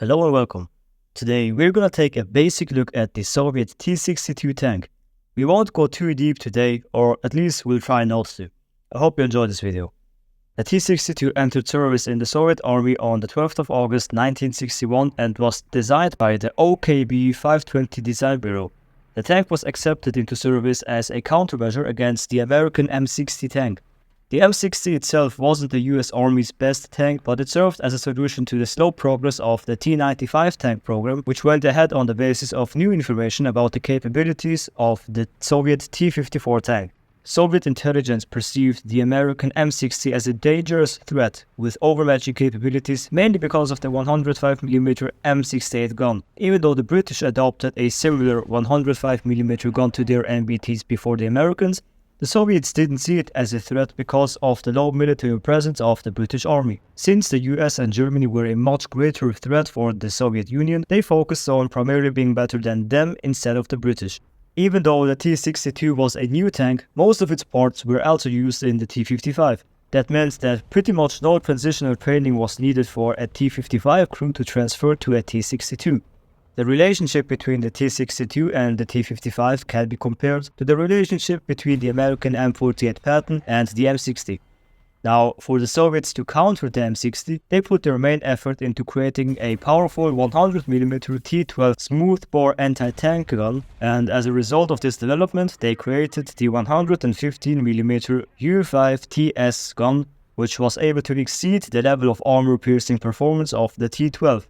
Hello and welcome. Today we're gonna take a basic look at the Soviet T-62 tank. We won't go too deep today, or at least we'll try not to. I hope you enjoy this video. The T-62 entered service in the Soviet Army on the 12th of August 1961 and was designed by the OKB 520 Design Bureau. The tank was accepted into service as a countermeasure against the American M60 tank. The M60 itself wasn't the US Army's best tank, but it served as a solution to the slow progress of the T-95 tank program, which went ahead on the basis of new information about the capabilities of the Soviet T-54 tank. Soviet intelligence perceived the American M60 as a dangerous threat with overmatching capabilities, mainly because of the 105mm M68 gun. Even though the British adopted a similar 105mm gun to their MBTs before the Americans, the Soviets didn't see it as a threat because of the low military presence of the British Army. Since the US and Germany were a much greater threat for the Soviet Union, they focused on primarily being better than them instead of the British. Even though the T-62 was a new tank, most of its parts were also used in the T-55. That meant that pretty much no transitional training was needed for a T-55 crew to transfer to a T-62. The relationship between the T-62 and the T-55 can be compared to the relationship between the American M48 Patton and the M60. Now, for the Soviets to counter the M60, they put their main effort into creating a powerful 100mm T-12 smoothbore anti-tank gun, and as a result of this development, they created the 115mm U-5TS gun, which was able to exceed the level of armor-piercing performance of the T-12.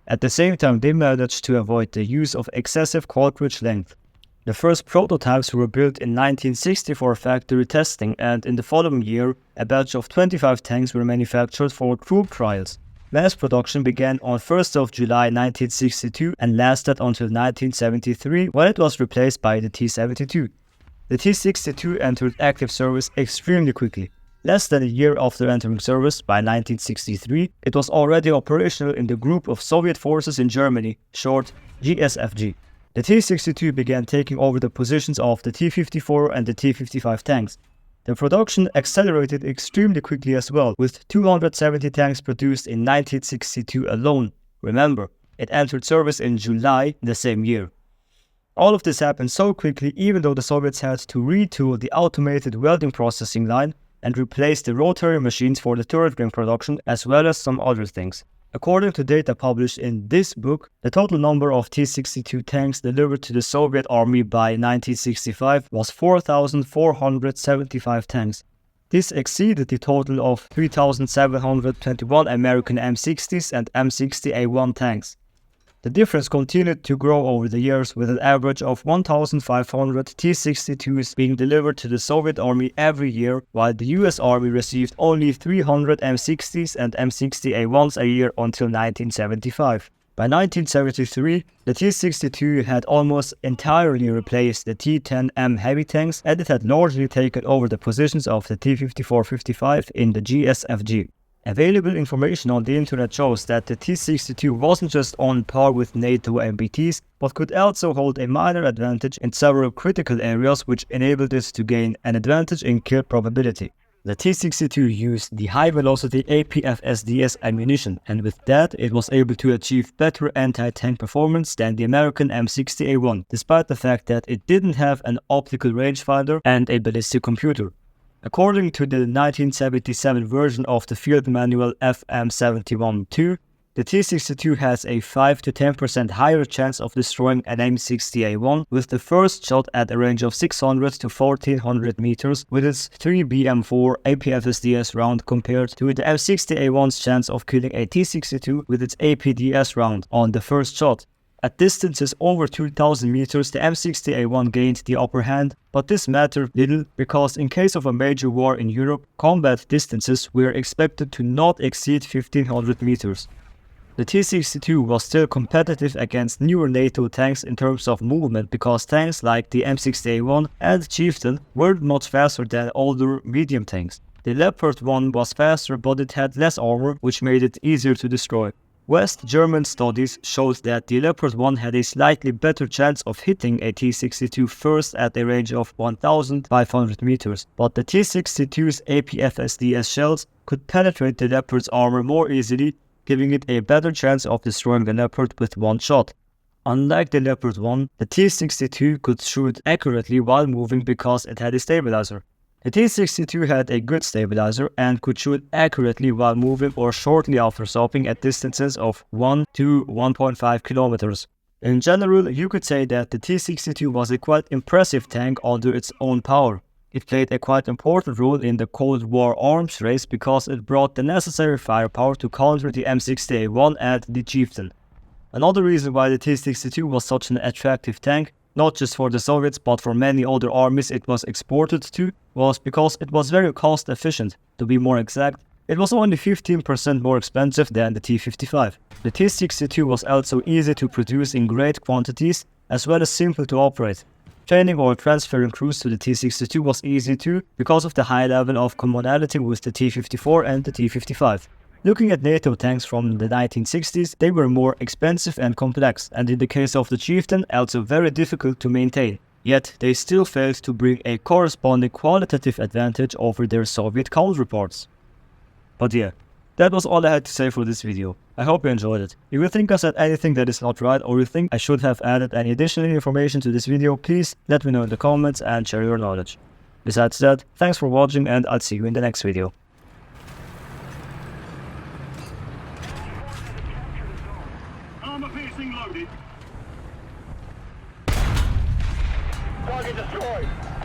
At the same time, they managed to avoid the use of excessive cartridge length. The first prototypes were built in 1960 for factory testing, and in the following year, a batch of 25 tanks were manufactured for troop trials. Mass production began on 1st of July 1962 and lasted until 1973, when it was replaced by the T-72. The T-62 entered active service extremely quickly. Less than a year after entering service, by 1963, it was already operational in the Group of Soviet Forces in Germany, short GSFG. The T-62 began taking over the positions of the T-54 and the T-55 tanks. The production accelerated extremely quickly as well, with 270 tanks produced in 1962 alone. Remember, it entered service in July the same year. All of this happened so quickly, even though the Soviets had to retool the automated welding processing line and replace the rotary machines for the turret ring production, as well as some other things. According to data published in this book, the total number of T-62 tanks delivered to the Soviet Army by 1965 was 4,475 tanks. This exceeded the total of 3,721 American M60s and M60A1 tanks. The difference continued to grow over the years, with an average of 1,500 T-62s being delivered to the Soviet Army every year, while the US Army received only 300 M60s and M60A1s a year until 1975. By 1973, the T-62 had almost entirely replaced the T-10M heavy tanks, and it had largely taken over the positions of the T-54-55 in the GSFG. Available information on the internet shows that the T-62 wasn't just on par with NATO MBTs, but could also hold a minor advantage in several critical areas, which enabled it to gain an advantage in kill probability. The T-62 used the high-velocity APF-SDS ammunition, and with that it was able to achieve better anti-tank performance than the American M60A1, despite the fact that it didn't have an optical rangefinder and a ballistic computer. According to the 1977 version of the field manual FM71-2, the T-62 has a 5 to 10% higher chance of destroying an M60A1 with the first shot at a range of 600 to 1400 meters with its 3BM4 APF-SDS round, compared to the M60A1's chance of killing a T-62 with its APDS round on the first shot. At distances over 2,000 meters, the M60A1 gained the upper hand, but this mattered little because in case of a major war in Europe, combat distances were expected to not exceed 1,500 meters. The T-62 was still competitive against newer NATO tanks in terms of movement, because tanks like the M60A1 and Chieftain weren't much faster than older medium tanks. The Leopard 1 was faster, but it had less armor, which made it easier to destroy. West German studies showed that the Leopard 1 had a slightly better chance of hitting a T-62 first at a range of 1,500 meters, but the T-62's APF-SDS shells could penetrate the Leopard's armor more easily, giving it a better chance of destroying the Leopard with one shot. Unlike the Leopard 1, the T-62 could shoot accurately while moving because it had a stabilizer. The T-62 had a good stabilizer and could shoot accurately while moving or shortly after stopping at distances of 1 to 1.5 kilometers. In general, you could say that the T-62 was a quite impressive tank under its own power. It played a quite important role in the Cold War arms race because it brought the necessary firepower to counter the M60A1 and the Chieftain. Another reason why the T-62 was such an attractive tank, not just for the Soviets but for many other armies it was exported to, was because it was very cost efficient. To be more exact, it was only 15% more expensive than the T-55. The T-62 was also easy to produce in great quantities as well as simple to operate. Training or transferring crews to the T-62 was easy too because of the high level of commonality with the T-54 and the T-55. Looking at NATO tanks from the 1960s, they were more expensive and complex, and in the case of the Chieftain, also very difficult to maintain. Yet, they still failed to bring a corresponding qualitative advantage over their Soviet counterparts. But yeah, that was all I had to say for this video. I hope you enjoyed it. If you think I said anything that is not right or you think I should have added any additional information to this video, please let me know in the comments and share your knowledge. Besides that, thanks for watching and I'll see you in the next video. Armor piercing loaded. Target destroyed.